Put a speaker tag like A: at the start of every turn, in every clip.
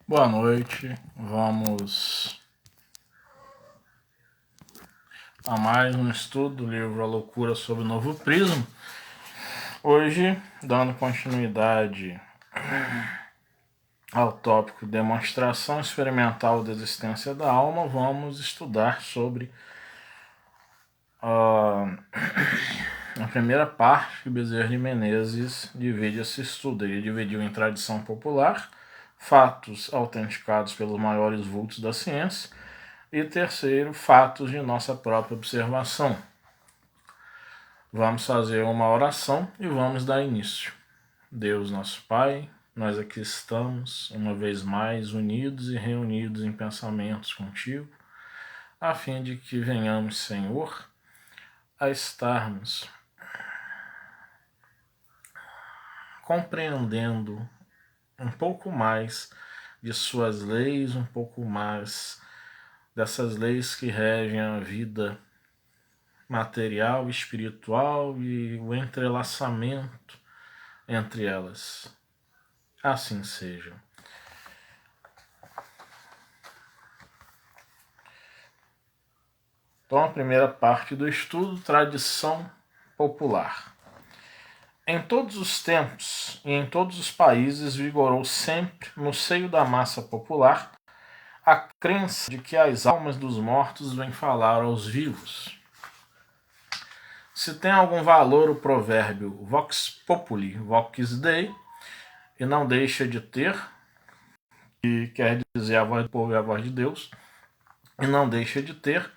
A: Boa noite, vamos a mais um estudo do livro A Loucura sob o Novo Prisma. Hoje, dando continuidade ao tópico demonstração experimental da existência da alma, vamos estudar sobre a primeira parte que Bezerra de Menezes divide esse estudo. Ele dividiu em tradição popular, fatos autenticados pelos maiores vultos da ciência, e terceiro, fatos de nossa própria observação. Vamos fazer uma oração e vamos dar início. Deus nosso Pai, nós aqui estamos, uma vez mais, unidos e reunidos em pensamentos contigo, a fim de que venhamos, Senhor, a estarmos compreendendo um pouco mais de suas leis, um pouco mais dessas leis que regem a vida material, espiritual e o entrelaçamento entre elas. Assim seja. Então, a primeira parte do estudo, tradição popular. Em todos os tempos e em todos os países vigorou sempre, no seio da massa popular, a crença de que as almas dos mortos vêm falar aos vivos. Se tem algum valor o provérbio vox populi, vox dei, e não deixa de ter, que quer dizer a voz do povo e a voz de Deus, e não deixa de ter,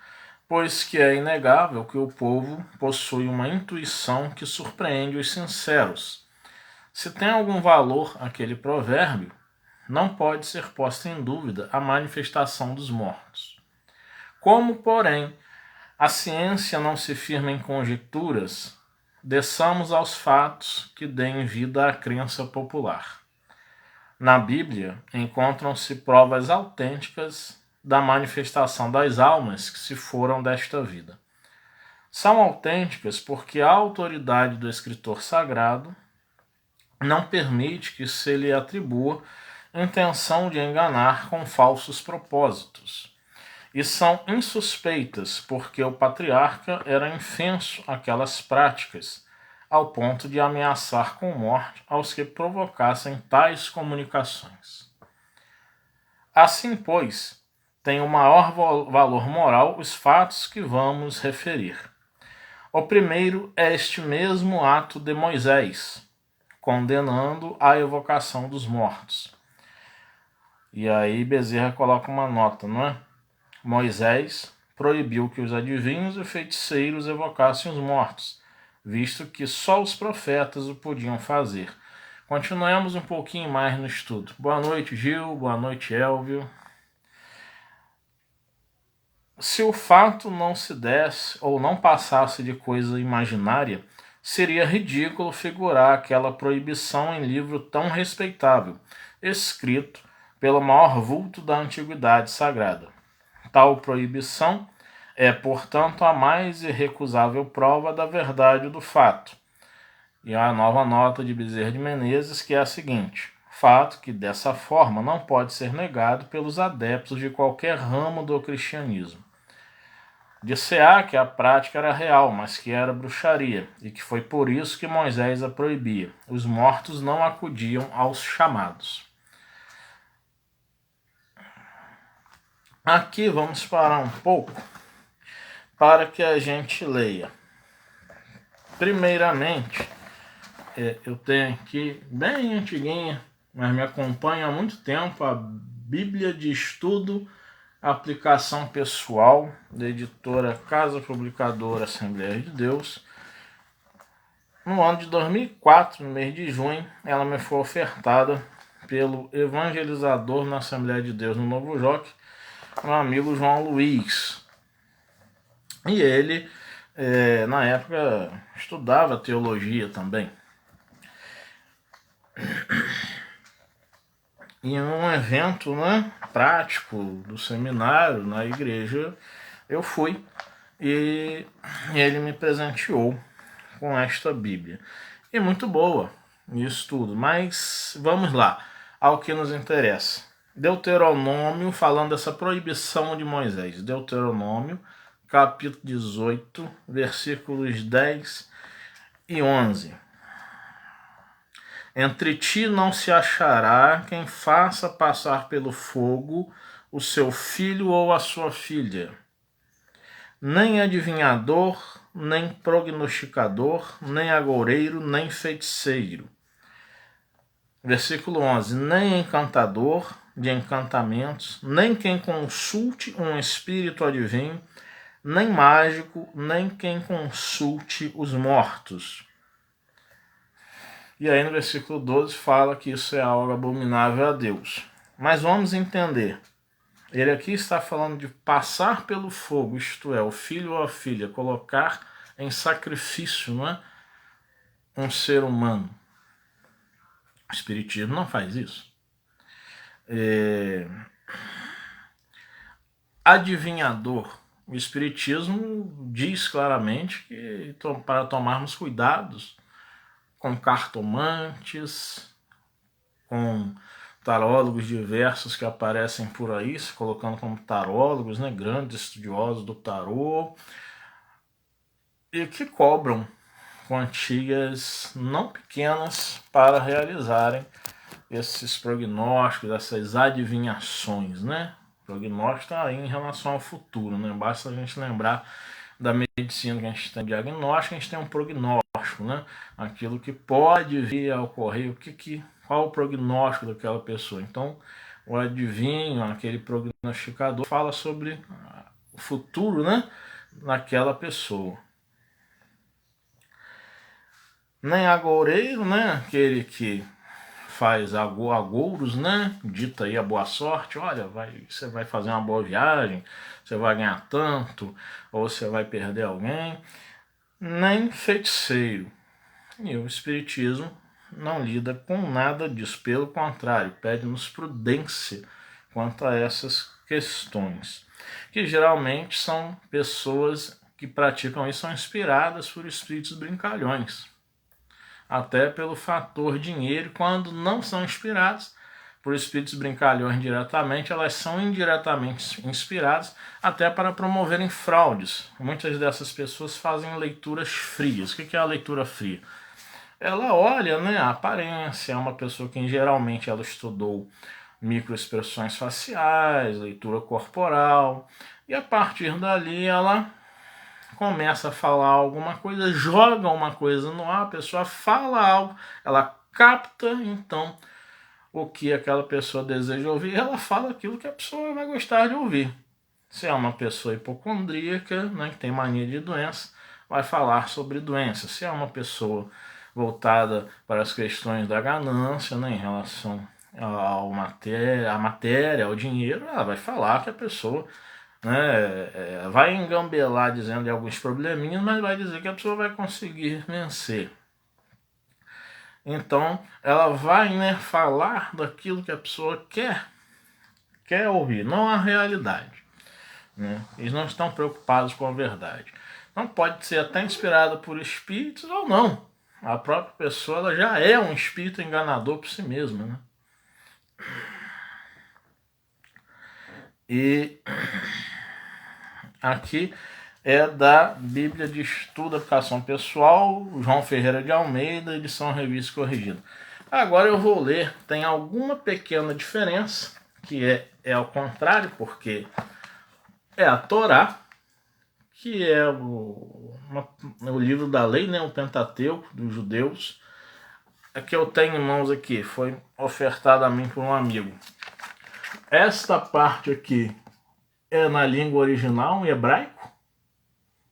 A: pois que é inegável que o povo possui uma intuição que surpreende os sinceros. Se tem algum valor aquele provérbio, não pode ser posta em dúvida a manifestação dos mortos. Como, porém, a ciência não se firma em conjecturas, desçamos aos fatos que deem vida à crença popular. Na Bíblia encontram-se provas autênticas da manifestação das almas que se foram desta vida. São autênticas porque a autoridade do escritor sagrado não permite que se lhe atribua intenção de enganar com falsos propósitos. E são insuspeitas porque o patriarca era infenso àquelas práticas, ao ponto de ameaçar com morte aos que provocassem tais comunicações. Assim, pois, tem o maior valor moral os fatos que vamos referir. O primeiro é este mesmo ato de Moisés, condenando a evocação dos mortos. E aí Bezerra coloca uma nota, não é? Moisés proibiu que os adivinhos e feiticeiros evocassem os mortos, visto que só os profetas o podiam fazer. Continuemos um pouquinho mais no estudo. Boa noite, Gil. Boa noite, Elvio. Se o fato não se desse ou não passasse de coisa imaginária, seria ridículo figurar aquela proibição em livro tão respeitável, escrito pelo maior vulto da antiguidade sagrada. Tal proibição é, portanto, a mais irrecusável prova da verdade do fato. E a nova nota de Bezerra de Menezes, que é a seguinte: fato que, dessa forma, não pode ser negado pelos adeptos de qualquer ramo do cristianismo. Dir-se-á que a prática era real, mas que era bruxaria, e que foi por isso que Moisés a proibia. Os mortos não acudiam aos chamados. Aqui vamos parar um pouco para que a gente leia. Primeiramente, eu tenho aqui, bem antiguinha, mas me acompanha há muito tempo, a Bíblia de Estudo, aplicação pessoal, da editora Casa Publicadora Assembleia de Deus. No ano de 2004, no mês de junho, ela me foi ofertada pelo evangelizador na Assembleia de Deus no Novo Joque, meu amigo João Luiz. E ele, na época, estudava teologia também. Em um evento, né, prático do seminário na igreja, eu fui e ele me presenteou com esta Bíblia. E muito boa isso tudo, mas vamos lá, ao que nos interessa. Deuteronômio, falando dessa proibição de Moisés. Deuteronômio, capítulo 18, versículos 10 e 11. Entre ti não se achará quem faça passar pelo fogo o seu filho ou a sua filha, nem adivinhador, nem prognosticador, nem agoureiro, nem feiticeiro. Versículo 11. Nem encantador de encantamentos, nem quem consulte um espírito adivinho, nem mágico, nem quem consulte os mortos. E aí no versículo 12 fala que isso é algo abominável a Deus. Mas vamos entender. Ele aqui está falando de passar pelo fogo, isto é, o filho ou a filha, colocar em sacrifício, não é? Um ser humano. O Espiritismo não faz isso. Adivinhador. O Espiritismo diz claramente que para tomarmos cuidados com cartomantes, com tarólogos diversos que aparecem por aí, se colocando como tarólogos, né, grandes estudiosos do tarô, e que cobram quantias não pequenas para realizarem esses prognósticos, essas adivinhações, né? Prognóstico está aí em relação ao futuro, né? Basta a gente lembrar da medicina que a gente tem diagnóstico, a gente tem um prognóstico, né? Aquilo que pode vir a ocorrer, qual o prognóstico daquela pessoa. Então, o adivinho, aquele prognosticador, fala sobre o futuro, né? Naquela pessoa. Nem agoureiro, né? Aquele que faz agouros, né? Dita aí a boa sorte, olha, você vai fazer uma boa viagem, você vai ganhar tanto, ou você vai perder alguém. Nem feiticeiro. E o Espiritismo não lida com nada disso, pelo contrário, pede-nos prudência quanto a essas questões, que geralmente são pessoas que praticam isso, são inspiradas por espíritos brincalhões, até pelo fator dinheiro. Quando não são inspirados por espíritos brincalhões diretamente, elas são indiretamente inspiradas até para promoverem fraudes. Muitas dessas pessoas fazem leituras frias. O que é a leitura fria? Ela olha, né, a aparência, é uma pessoa que geralmente ela estudou microexpressões faciais, leitura corporal, e a partir dali ela começa a falar alguma coisa, joga uma coisa no ar, a pessoa fala algo, ela capta então o que aquela pessoa deseja ouvir, ela fala aquilo que a pessoa vai gostar de ouvir. Se é uma pessoa hipocondríaca, né, que tem mania de doença, vai falar sobre doença. Se é uma pessoa voltada para as questões da ganância, né, em relação à matéria, ao dinheiro, ela vai falar que a pessoa, né, vai engambelar dizendo de alguns probleminhas, mas vai dizer que a pessoa vai conseguir vencer. Então, ela vai, né, falar daquilo que a pessoa quer ouvir, não a realidade. Né? Eles não estão preocupados com a verdade. Então, pode ser até inspirada por espíritos ou não. A própria pessoa ela já é um espírito enganador por si mesma. Né? E aqui é da Bíblia de Estudo da Educação Pessoal, João Ferreira de Almeida, edição Revista Corrigida. Agora eu vou ler, tem alguma pequena diferença, que é ao contrário, porque é a Torá, que é o livro da lei, né, o Pentateuco dos judeus. A que eu tenho em mãos aqui foi ofertada a mim por um amigo. Esta parte aqui é na língua original, em hebraico,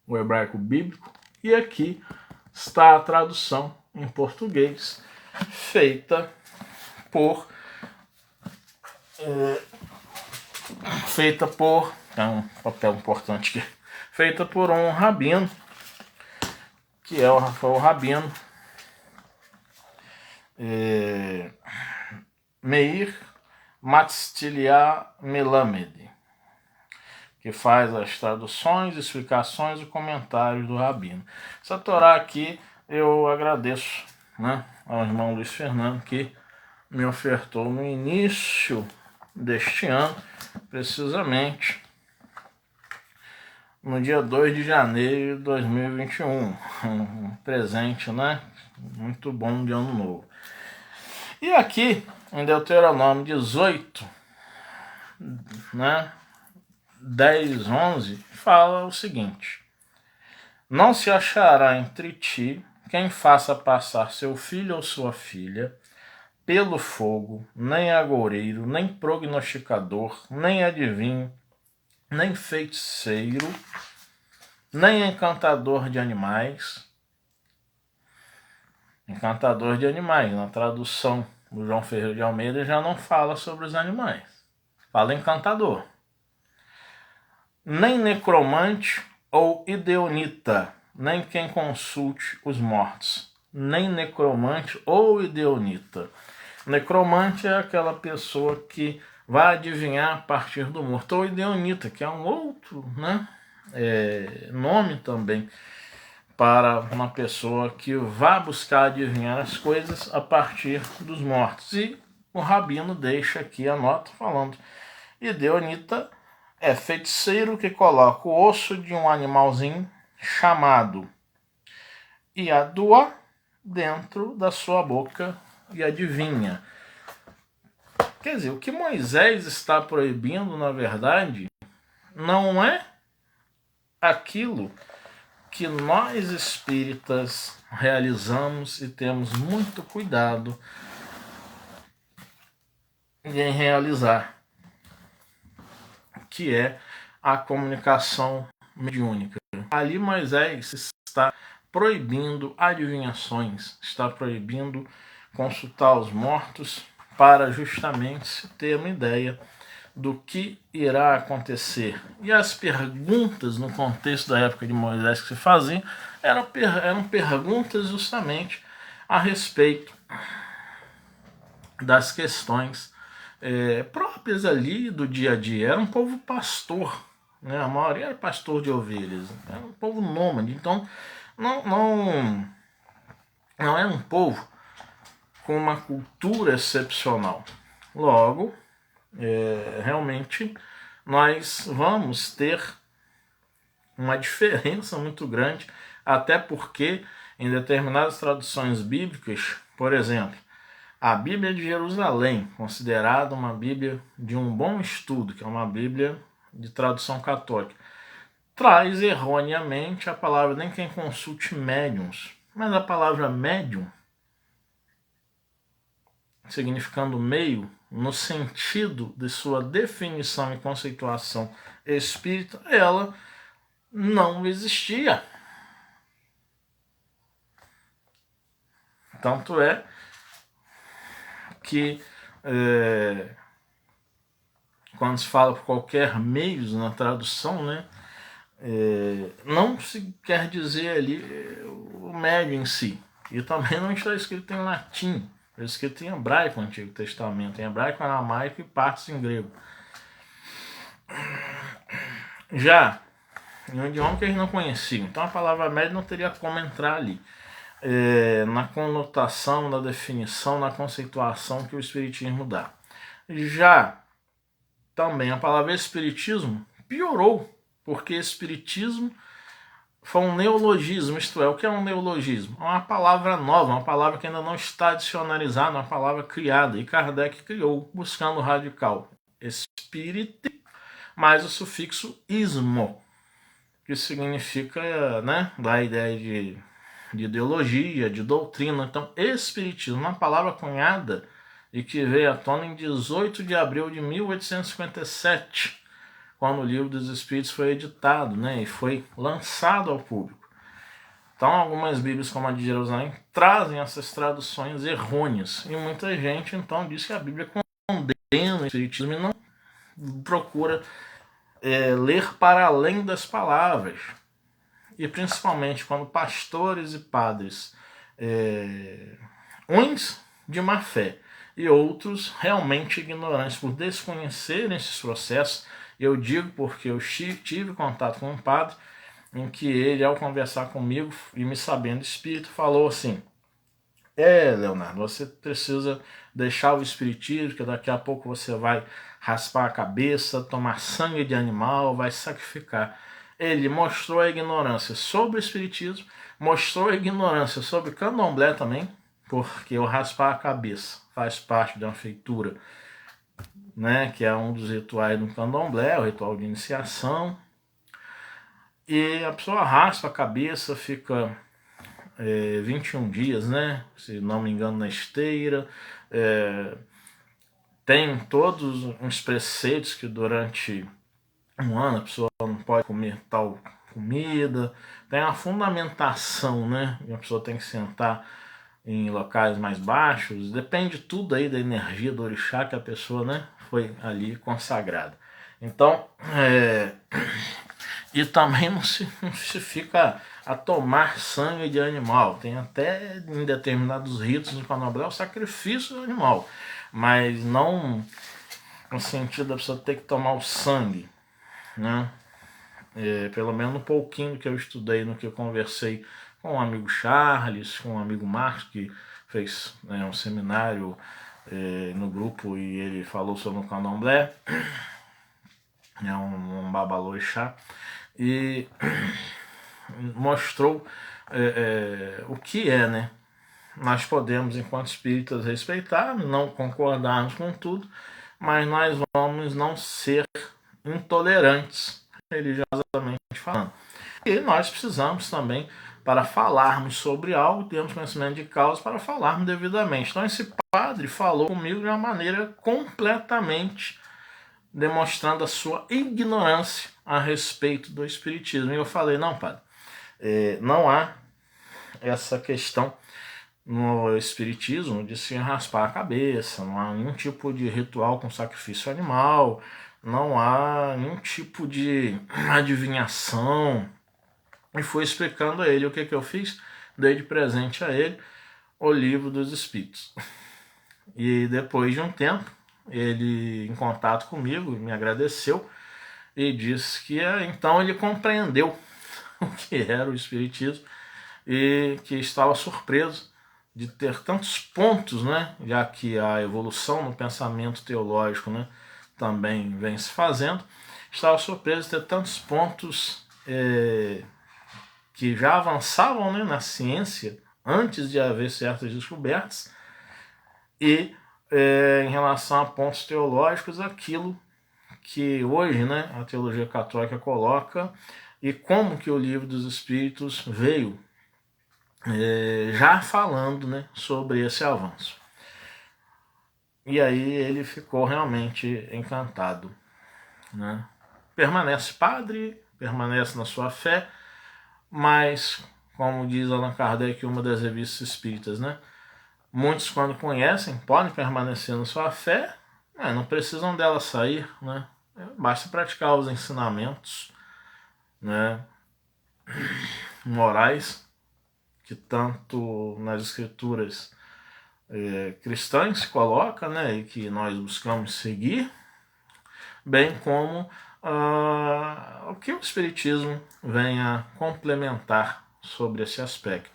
A: o hebraico bíblico, e aqui está a tradução em português, feita por é um papel importante aqui, feita por um rabino, que foi o rabino Meir Matziliah Melamed, que faz as traduções, explicações e comentários do rabino. Essa Torá aqui eu agradeço, né, ao irmão Luiz Fernando, que me ofertou no início deste ano, precisamente no dia 2 de janeiro de 2021. Um presente, né? Muito bom de ano novo. E aqui, em Deuteronômio 18, né? 10, 11, fala o seguinte: não se achará entre ti quem faça passar seu filho ou sua filha pelo fogo, nem agoureiro, nem prognosticador, nem adivinho, nem feiticeiro, nem encantador de animais. Encantador de animais, na tradução do João Ferreira de Almeida, já não fala sobre os animais. Fala encantador. Nem necromante ou ideonita, nem quem consulte os mortos. Nem necromante ou ideonita. Necromante é aquela pessoa que vai adivinhar a partir do morto. Ou ideonita, que é um outro, né, nome também para uma pessoa que vá buscar adivinhar as coisas a partir dos mortos. E o rabino deixa aqui a nota falando: ideonita é feiticeiro que coloca o osso de um animalzinho chamado Iadua dentro da sua boca e adivinha. Quer dizer, o que Moisés está proibindo, na verdade, não é aquilo que nós espíritas realizamos e temos muito cuidado em realizar, que é a comunicação mediúnica. Ali Moisés está proibindo adivinhações, está proibindo consultar os mortos para justamente se ter uma ideia do que irá acontecer. E as perguntas no contexto da época de Moisés que se faziam eram perguntas justamente a respeito das questões próprias ali do dia a dia. Era um povo pastor, né? A maioria era pastor de ovelhas, era um povo nômade, então não era um povo com uma cultura excepcional. Logo, realmente nós vamos ter uma diferença muito grande, até porque em determinadas traduções bíblicas, por exemplo, a Bíblia de Jerusalém, considerada uma Bíblia de um bom estudo, que é uma Bíblia de tradução católica, traz erroneamente a palavra nem quem consulte médiuns, mas a palavra médium, significando meio, no sentido de sua definição e conceituação espírita, ela não existia. Tanto é que quando se fala por qualquer meios na tradução, né, não se quer dizer ali o médio em si. E também não está escrito em latim. Está escrito em hebraico, no Antigo Testamento, em hebraico, aramaico e partes em grego. Já em um idioma que eles não conheciam. Então a palavra médio não teria como entrar ali. Na conotação, na definição, na conceituação que o Espiritismo dá. Já também a palavra Espiritismo piorou, porque Espiritismo foi um neologismo, isto é, o que é um neologismo? É uma palavra nova, uma palavra que ainda não está dicionarizada, uma palavra criada, e Kardec criou, buscando o radical espírito, mais o sufixo ismo, que significa, né, da ideia de ideologia, de doutrina. Então, espiritismo, uma palavra cunhada e que veio à tona em 18 de abril de 1857, quando o Livro dos Espíritos foi editado, né, e foi lançado ao público. Então, algumas Bíblias, como a de Jerusalém, trazem essas traduções errôneas. E muita gente, então, diz que a Bíblia condena o Espiritismo e não procura ler para além das palavras. E principalmente quando pastores e padres, uns de má fé e outros realmente ignorantes por desconhecerem esses processos. Eu digo porque eu tive contato com um padre em que ele, ao conversar comigo e me sabendo espírito, falou assim: Leonardo, você precisa deixar o espiritismo, que daqui a pouco você vai raspar a cabeça, tomar sangue de animal, vai sacrificar. Ele mostrou a ignorância sobre o espiritismo, mostrou a ignorância sobre candomblé também, porque o raspar a cabeça faz parte de uma feitura, né, que é um dos rituais do candomblé, o ritual de iniciação. E a pessoa raspa a cabeça, fica 21 dias, né, se não me engano, na esteira. Tem todos uns preceitos que durante um ano a pessoa não pode comer tal comida. Tem a fundamentação, né? E a pessoa tem que sentar em locais mais baixos. Depende tudo aí da energia do orixá que a pessoa, né, foi ali consagrada. Então, e também não se fica a tomar sangue de animal. Tem até em determinados ritos no candomblé o sacrifício do animal, mas não no sentido da pessoa ter que tomar o sangue, né? Pelo menos um pouquinho que eu estudei, no que eu conversei com o amigo Charles, com o amigo Marcos, que fez, né, um seminário no grupo, e ele falou sobre o candomblé, é um babalorixá, e mostrou o que é, né? Nós podemos, enquanto espíritas, respeitar, não concordarmos com tudo, mas nós vamos não ser intolerantes, religiosamente falando. E nós precisamos também, para falarmos sobre algo, termos conhecimento de causa para falarmos devidamente. Então esse padre falou comigo de uma maneira completamente demonstrando a sua ignorância a respeito do espiritismo. E eu falei, não, padre, não há essa questão no espiritismo de se raspar a cabeça, não há nenhum tipo de ritual com sacrifício animal, não há nenhum tipo de adivinhação. E fui explicando a ele o que eu fiz. Dei de presente a ele o Livro dos Espíritos. E depois de um tempo, ele, em contato comigo, me agradeceu e disse que então ele compreendeu o que era o espiritismo e que estava surpreso de ter tantos pontos, né, já que a evolução no pensamento teológico, né, também vem se fazendo. Estava surpreso de ter tantos pontos que já avançavam, né, na ciência antes de haver certas descobertas, e em relação a pontos teológicos, aquilo que hoje, né, a teologia católica coloca, e como que o Livro dos Espíritos veio já falando, né, sobre esse avanço. E aí ele ficou realmente encantado, né? Permanece padre, permanece na sua fé, mas, como diz Allan Kardec em uma das revistas espíritas, né, muitos, quando conhecem, podem permanecer na sua fé, não precisam dela sair, né? Basta praticar os ensinamentos, né, morais que tanto nas escrituras cristãs se coloca, né, e que nós buscamos seguir, bem como o que o Espiritismo vem a complementar sobre esse aspecto.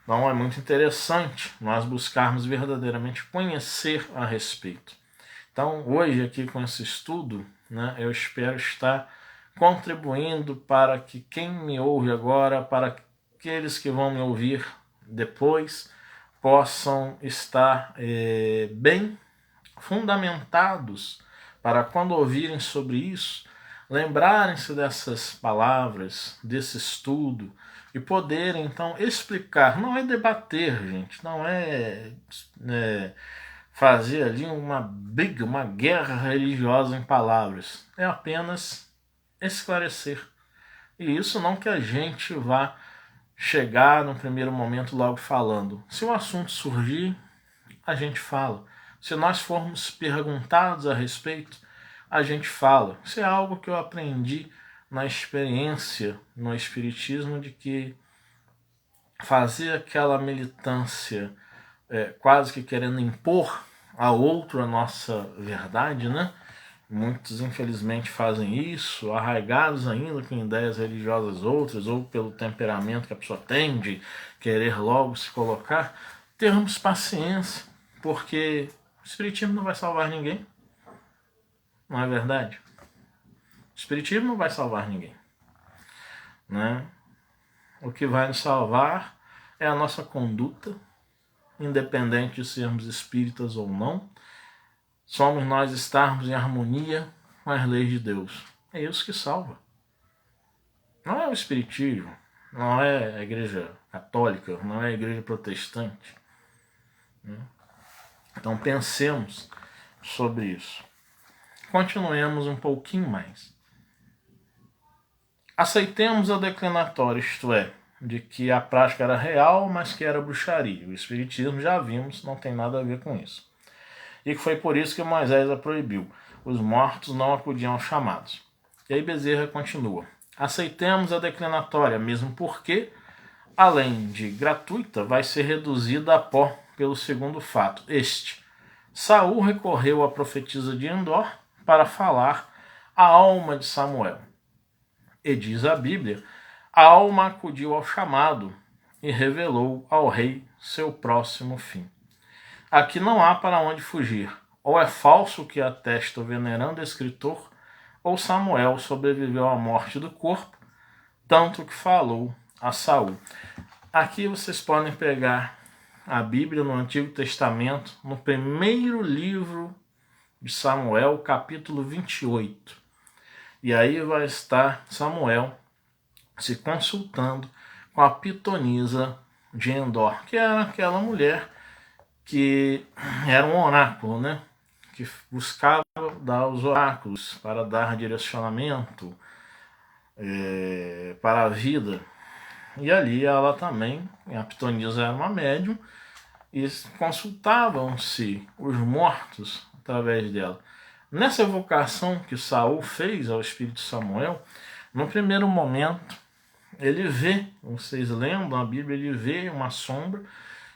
A: Então é muito interessante nós buscarmos verdadeiramente conhecer a respeito. Então hoje aqui com esse estudo, né, eu espero estar contribuindo para que quem me ouve agora, para aqueles que vão me ouvir depois, possam estar bem fundamentados para, quando ouvirem sobre isso, lembrarem-se dessas palavras, desse estudo, e poderem então explicar. Não é debater, gente, não é fazer ali uma briga, uma guerra religiosa em palavras. É apenas esclarecer. E isso não que a gente vá chegar no primeiro momento logo falando. Se o assunto surgir, a gente fala. Se nós formos perguntados a respeito, a gente fala. Isso é algo que eu aprendi na experiência no Espiritismo, de que fazer aquela militância quase que querendo impor a outro a nossa verdade, né? Muitos, infelizmente, fazem isso, arraigados ainda com ideias religiosas outras, ou pelo temperamento que a pessoa tem de querer logo se colocar. Termos paciência, porque o Espiritismo não vai salvar ninguém. Não é verdade? O Espiritismo não vai salvar ninguém, né? O que vai nos salvar é a nossa conduta, independente de sermos espíritas ou não. Somos nós estarmos em harmonia com as leis de Deus. É isso que salva. Não é o Espiritismo, não é a Igreja Católica, não é a Igreja Protestante. Então pensemos sobre isso. Continuemos um pouquinho mais. Aceitemos a declinatória, isto é, de que a prática era real, mas que era bruxaria. O Espiritismo, já vimos, não tem nada a ver com isso. E que foi por isso que Moisés a proibiu. Os mortos não acudiam aos chamados. E aí Bezerra continua. Aceitemos a declinatória, mesmo porque, além de gratuita, vai ser reduzida a pó pelo segundo fato. Saul recorreu à profetisa de Endor para falar a alma de Samuel. E diz a Bíblia, a alma acudiu ao chamado e revelou ao rei seu próximo fim. Aqui não há para onde fugir. Ou é falso o que atesta o venerando escritor, ou Samuel sobreviveu à morte do corpo, tanto que falou a Saul. Aqui vocês podem pegar a Bíblia no Antigo Testamento, no primeiro livro de Samuel, capítulo 28. E aí vai estar Samuel se consultando com a pitonisa de Endor, que era aquela mulher que era um oráculo, né? Que buscava dar os oráculos para dar direcionamento para a vida. E ali ela também, a pitonisa era uma médium, e consultavam-se os mortos através dela. Nessa evocação que Saul fez ao espírito Samuel, no primeiro momento, ele vê, vocês lembram a Bíblia, ele vê uma sombra,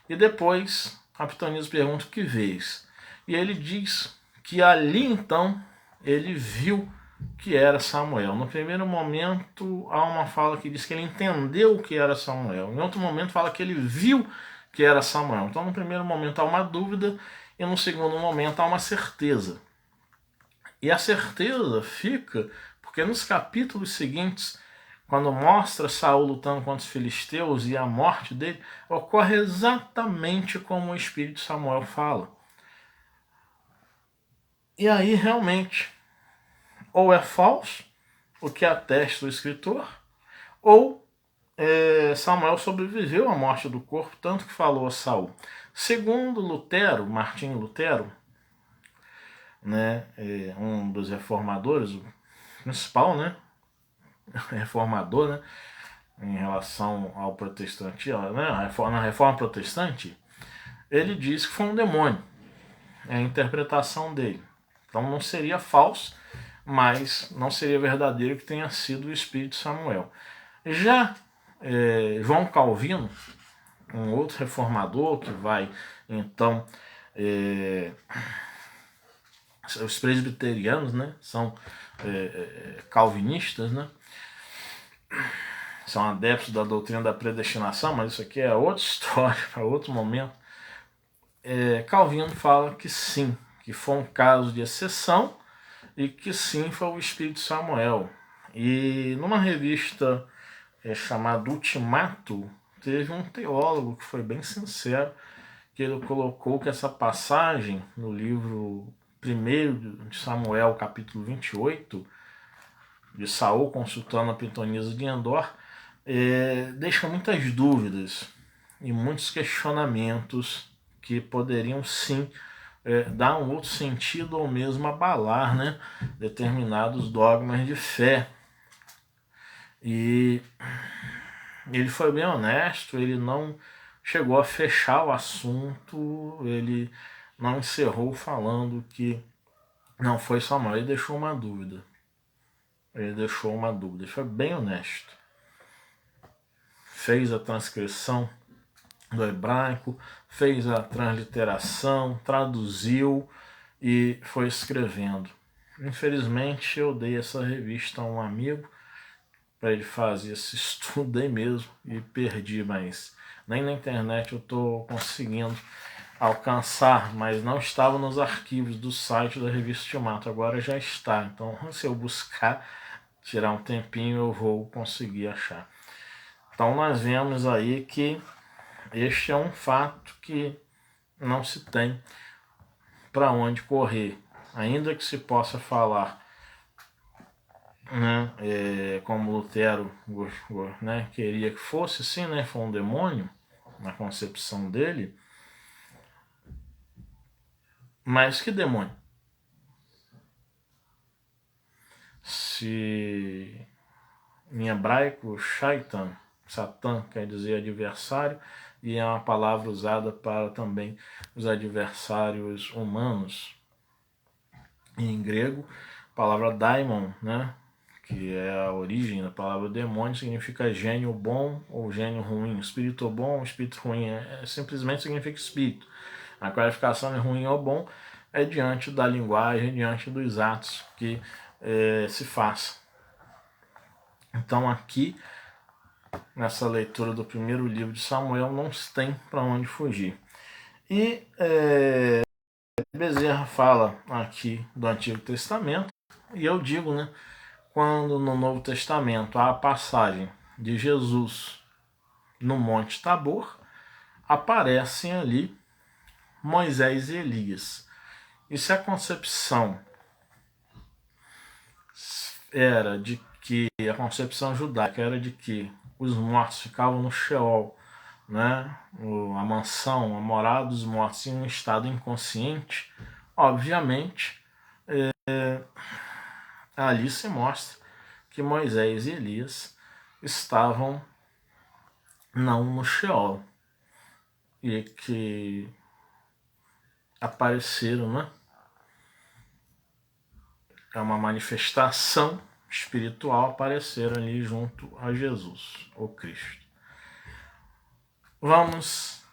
A: e depois a pitonisa pergunta: o que vês? E ele diz que ali então ele viu que era Samuel. No primeiro momento há uma fala que diz que ele entendeu que era Samuel. Em outro momento fala que ele viu que era Samuel. Então no primeiro momento há uma dúvida e no segundo momento há uma certeza. E a certeza fica porque nos capítulos seguintes, quando mostra Saul lutando contra os filisteus e a morte dele, ocorre exatamente como o espírito Samuel fala. E aí realmente, ou é falso o que atesta o escritor, ou Samuel sobreviveu à morte do corpo, tanto que falou a Saul. Segundo Lutero, Martinho Lutero, né, um dos reformadores, o principal, né, reformador, né, em relação ao protestantismo, né, na reforma protestante, ele diz que foi um demônio. É a interpretação dele. Então não seria falso, mas não seria verdadeiro que tenha sido o espírito Samuel. Já João Calvino, um outro reformador que vai então os presbiterianos, né, são calvinistas, né, são adeptos da doutrina da predestinação, mas isso aqui é outra história, para outro momento. Calvino fala que sim, que foi um caso de exceção e que sim foi o espírito Samuel. E numa revista chamada Ultimato, teve um teólogo que foi bem sincero, que ele colocou que essa passagem no livro 1 de Samuel, capítulo 28, de Saul consultando a pitonisa de Endor, deixa muitas dúvidas e muitos questionamentos que poderiam sim dar um outro sentido ou mesmo abalar, né, determinados dogmas de fé. E ele foi bem honesto, ele não chegou a fechar o assunto, ele não encerrou falando que não foi Samuel, ele deixou uma dúvida. Ele foi bem honesto. Fez a transcrição do hebraico, fez a transliteração, traduziu e foi escrevendo. Infelizmente eu dei essa revista a um amigo para ele fazer esse estudo aí mesmo e perdi, mas nem na internet eu estou conseguindo alcançar, mas não estava nos arquivos do site da Revista Ultimato. Agora já está. Então, se eu buscar, tirar um tempinho, eu vou conseguir achar. Então, nós vemos aí que este é um fato que não se tem para onde correr. Ainda que se possa falar, né, como Lutero, né, queria que fosse assim, né, foi um demônio na concepção dele. Mas que demônio? Se em hebraico, shaitan, Satã, quer dizer adversário, e é uma palavra usada para também os adversários humanos. E em grego, a palavra daimon, né, que é a origem da palavra demônio, significa gênio bom ou gênio ruim. Espírito bom ou espírito ruim simplesmente significa espírito. A qualificação de ruim ou bom é diante da linguagem, diante dos atos que se faz. Então aqui, nessa leitura do primeiro livro de Samuel, não se tem para onde fugir. E Bezerra fala aqui do Antigo Testamento, e eu digo, né, quando no Novo Testamento há a passagem de Jesus no Monte Tabor, aparecem ali Moisés e Elias. E se a concepção era de que, a concepção judaica era de que os mortos ficavam no Sheol, né, a mansão, a morada dos mortos em um estado inconsciente, obviamente ali se mostra que Moisés e Elias estavam não no Sheol e que apareceram, né? É uma manifestação espiritual, apareceram ali junto a Jesus, o Cristo. Vamos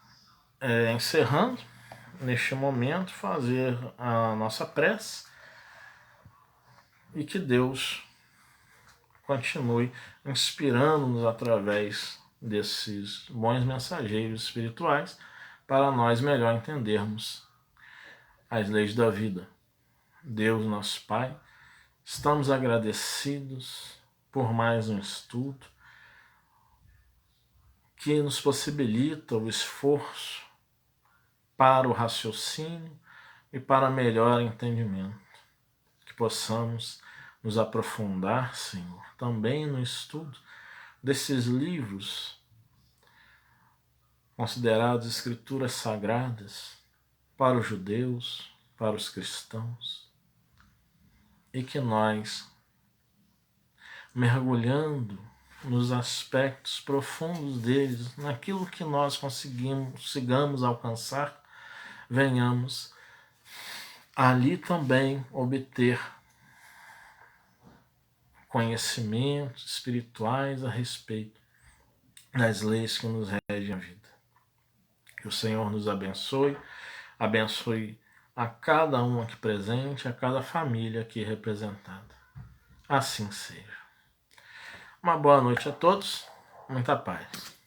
A: encerrando neste momento, fazer a nossa prece e que Deus continue inspirando-nos através desses bons mensageiros espirituais para nós melhor entendermos as leis da vida. Deus, nosso Pai, estamos agradecidos por mais um estudo que nos possibilita o esforço para o raciocínio e para melhor entendimento. Que possamos nos aprofundar, Senhor, também no estudo desses livros considerados escrituras sagradas para os judeus, para os cristãos, e que nós, mergulhando nos aspectos profundos deles, naquilo que nós consigamos alcançar, venhamos ali também obter conhecimentos espirituais a respeito das leis que nos regem a vida. Que o Senhor nos abençoe, abençoe a cada um aqui presente, a cada família aqui representada. Assim seja. Uma boa noite a todos, muita paz.